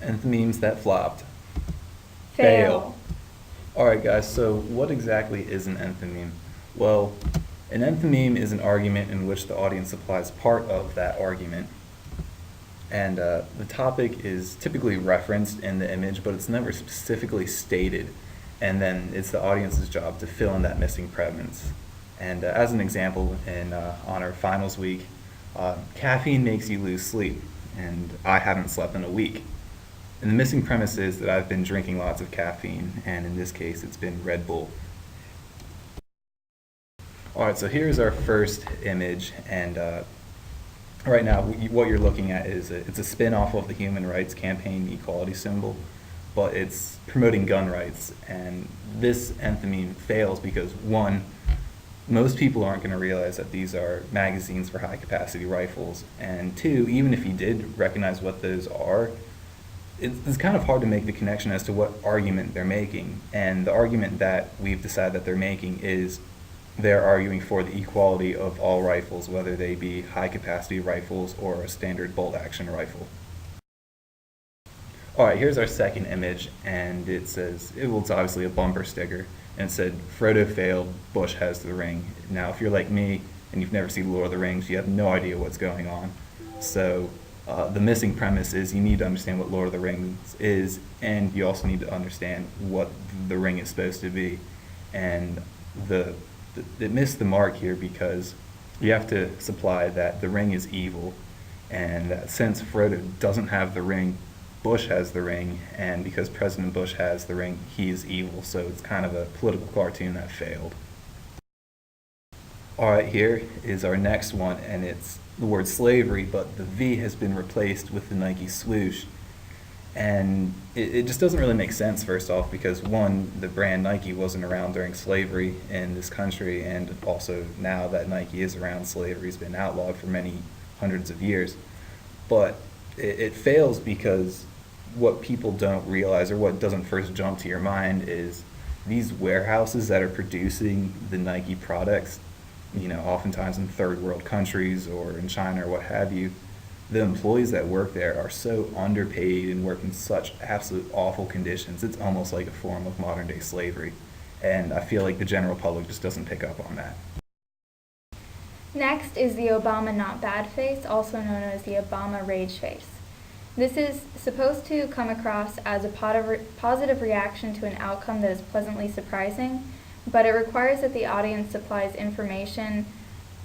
Enthymemes that flopped. Fail. Alright guys, so what exactly is an enthymeme? Well, an enthymeme is an argument in which the audience supplies part of that argument. And the topic is typically referenced in the image, but it's never specifically stated. And then it's the audience's job to fill in that missing premise. And as an example, on our finals week, caffeine makes you lose sleep, and I haven't slept in a week. And the missing premise is that I've been drinking lots of caffeine, and in this case, it's been Red Bull. Alright, so here's our first image, and right now what you're looking at is it's a spin-off of the Human Rights Campaign equality symbol, but it's promoting gun rights. And this enthymeme fails because, one, most people aren't going to realize that these are magazines for high-capacity rifles, and two, even if you did recognize what those are, it's kind of hard to make the connection as to what argument they're making. And the argument that we've decided that they're making is they're arguing for the equality of all rifles, whether they be high-capacity rifles or a standard bolt-action rifle. Alright, here's our second image, and it says, it's obviously a bumper sticker, and it said, Frodo failed, Bush has the ring. Now, if you're like me, and you've never seen Lord of the Rings, you have no idea what's going on. So, the missing premise is you need to understand what Lord of the Rings is, and you also need to understand what the ring is supposed to be. And it missed the mark here because you have to supply that the ring is evil, and that since Frodo doesn't have the ring, Bush has the ring, and because President Bush has the ring, he is evil. So it's kind of a political cartoon that failed. Alright, here is our next one, and it's the word slavery, but the V has been replaced with the Nike swoosh. And it just doesn't really make sense, first off, because one, the brand Nike wasn't around during slavery in this country, and also now that Nike is around, slavery's been outlawed for many hundreds of years. But it fails because what people don't realize, or what doesn't first jump to your mind, is these warehouses that are producing the Nike products, oftentimes in third world countries or in China or what have you, the employees that work there are so underpaid and work in such absolute awful conditions. It's almost like a form of modern day slavery. And I feel like the general public just doesn't pick up on that. Next is the Obama not bad face, also known as the Obama rage face. This is supposed to come across as a positive reaction to an outcome that is pleasantly surprising, but it requires that the audience supplies information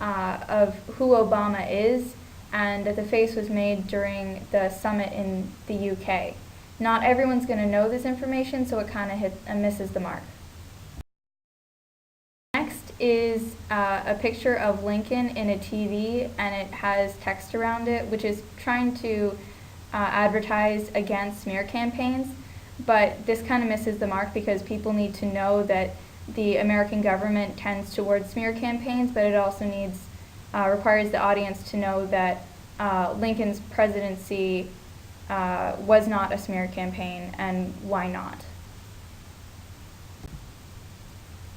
of who Obama is, and that the face was made during the summit in the UK. Not everyone's going to know this information, so it kind of misses the mark. Next is a picture of Lincoln in a TV, and it has text around it, which is trying to advertise against smear campaigns, but this kind of misses the mark because people need to know that the American government tends towards smear campaigns, but it also requires the audience to know that Lincoln's presidency was not a smear campaign, and why not.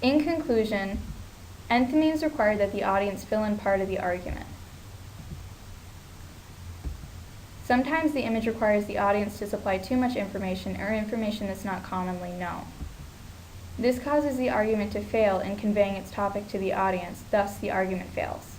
In conclusion, enthymemes require that the audience fill in part of the argument. Sometimes the image requires the audience to supply too much information or information that's not commonly known. This causes the argument to fail in conveying its topic to the audience, thus the argument fails.